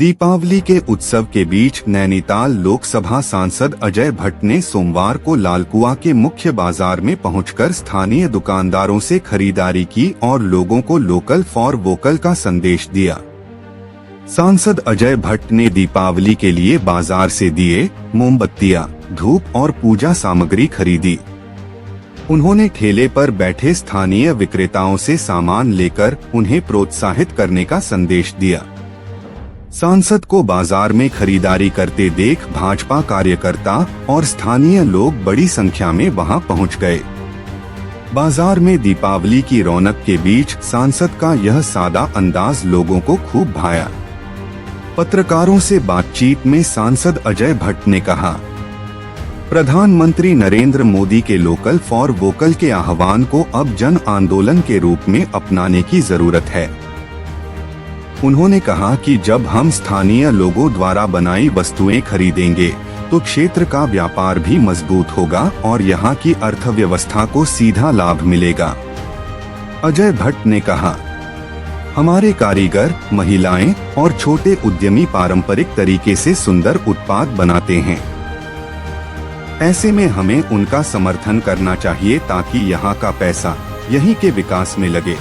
दीपावली के उत्सव के बीच नैनीताल लोकसभा सांसद अजय भट्ट ने सोमवार को लालकुआं के मुख्य बाजार में पहुंचकर स्थानीय दुकानदारों से खरीदारी की और लोगों को लोकल फॉर वोकल का संदेश दिया। सांसद अजय भट्ट ने दीपावली के लिए बाजार से दिए, मोमबत्तियां, धूप और पूजा सामग्री खरीदी। उन्होंने ठेले पर बैठे स्थानीय विक्रेताओं से सामान लेकर उन्हें प्रोत्साहित करने का संदेश दिया। सांसद को बाजार में खरीदारी करते देख भाजपा कार्यकर्ता और स्थानीय लोग बड़ी संख्या में वहां पहुंच गए। बाजार में दीपावली की रौनक के बीच सांसद का यह सादा अंदाज लोगों को खूब भाया। पत्रकारों से बातचीत में सांसद अजय भट्ट ने कहा, प्रधानमंत्री नरेंद्र मोदी के लोकल फॉर वोकल के आह्वान को अब जन आंदोलन के रूप में अपनाने की जरूरत है। उन्होंने कहा कि जब हम स्थानीय लोगों द्वारा बनाई वस्तुएं खरीदेंगे तो क्षेत्र का व्यापार भी मजबूत होगा और यहां की अर्थव्यवस्था को सीधा लाभ मिलेगा। अजय भट्ट ने कहा, हमारे कारीगर, महिलाएं और छोटे उद्यमी पारंपरिक तरीके से सुंदर उत्पाद बनाते हैं। ऐसे में हमें उनका समर्थन करना चाहिए ताकि यहाँ का पैसा यहीं के विकास में लगे।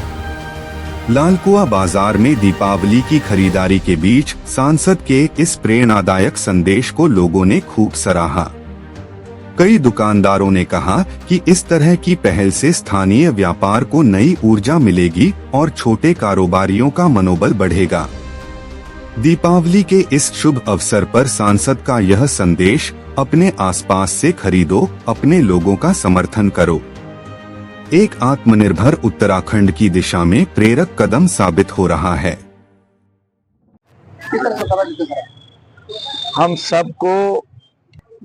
लालकुआं बाजार में दीपावली की खरीदारी के बीच सांसद के इस प्रेरणादायक संदेश को लोगों ने खूब सराहा। कई दुकानदारों ने कहा कि इस तरह की पहल से स्थानीय व्यापार को नई ऊर्जा मिलेगी और छोटे कारोबारियों का मनोबल बढ़ेगा। दीपावली के इस शुभ अवसर पर सांसद का यह संदेश, अपने आसपास से खरीदो, अपने लोगों का समर्थन करो, एक आत्मनिर्भर उत्तराखंड की दिशा में प्रेरक कदम साबित हो रहा है। हम सबको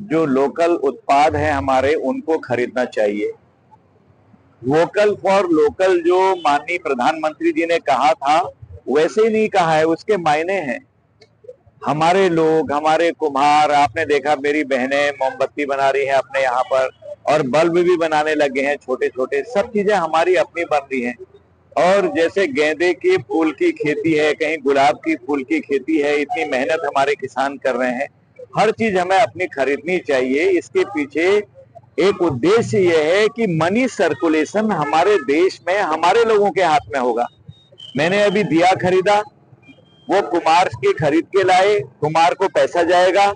जो लोकल उत्पाद है हमारे, उनको खरीदना चाहिए। वोकल फॉर लोकल जो माननीय प्रधानमंत्री जी ने कहा था, वैसे ही नहीं कहा है, उसके मायने हैं। हमारे लोग, हमारे कुम्हार, आपने देखा मेरी बहनें मोमबत्ती बना रही हैं अपने यहाँ पर, और बल्ब भी बनाने लगे हैं छोटे छोटे। सब चीजें हमारी अपनी बन रही हैं। और जैसे गेंदे के फूल की खेती है, कहीं गुलाब की फूल की खेती है, इतनी मेहनत हमारे किसान कर रहे हैं। हर चीज हमें अपनी खरीदनी चाहिए। इसके पीछे एक उद्देश्य यह है कि मनी सर्कुलेशन हमारे देश में हमारे लोगों के हाथ में होगा। मैंने अभी दिया खरीदा, वो कुम्हार के खरीद के लाए, कुम्हार को पैसा जाएगा,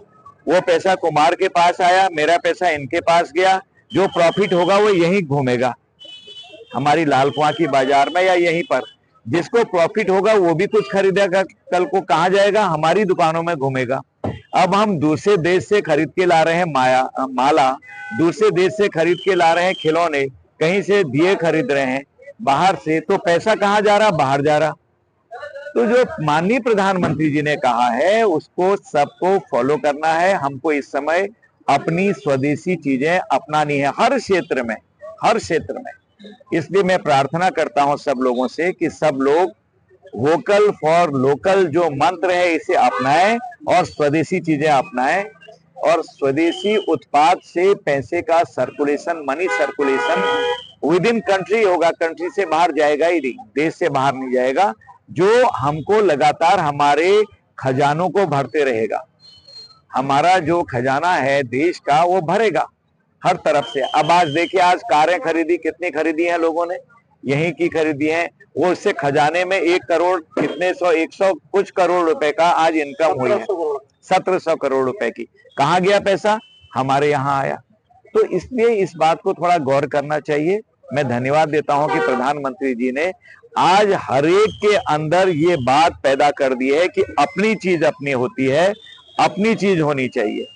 वो पैसा कुम्हार के पास आया, मेरा पैसा इनके पास गया। जो प्रॉफिट होगा वो यहीं घूमेगा, हमारी लालकुआं की बाजार में या यहीं पर। जिसको प्रॉफिट होगा वो भी कुछ खरीदेगा, कल को कहाँ जाएगा, हमारी दुकानों में घूमेगा। अब हम दूसरे देश से खरीद के ला रहे हैं माला, दूसरे देश से खरीद के ला रहे हैं खिलौने, कहीं से दिए खरीद रहे हैं बाहर से, तो पैसा कहाँ जा रहा, बाहर जा रहा। तो जो माननीय प्रधानमंत्री जी ने कहा है उसको सबको फॉलो करना है। हमको इस समय अपनी स्वदेशी चीजें अपनानी है हर क्षेत्र में, हर क्षेत्र में। इसलिए मैं प्रार्थना करता हूं सब लोगों से कि सब लोग वोकल फॉर लोकल जो मंत्र है इसे अपनाएं और स्वदेशी चीजें अपनाएं। और स्वदेशी उत्पाद से पैसे का circulation, money circulation with in country होगा, कंट्री से बाहर जाएगा ही नहीं, देश से बाहर नहीं जाएगा, जो हमको लगातार हमारे खजानों को भरते रहेगा। हमारा जो खजाना है देश का वो भरेगा हर तरफ से। अब आज देखिए, आज कारें खरीदी, कितनी खरीदी हैं लोगों ने, यहीं की खरीदी हैं। वो इससे खजाने में 1 करोड़ कितने 100 कुछ करोड़ रुपए का आज इनकम हुई है, 1700 करोड़ रुपए की। कहाँ गया पैसा, हमारे यहाँ आया। तो इसलिए इस बात को थोड़ा गौर करना चाहिए। मैं धन्यवाद देता हूं कि प्रधानमंत्री जी ने आज हर एक के अंदर ये बात पैदा कर दी है कि अपनी चीज अपनी होती है, अपनी चीज होनी चाहिए।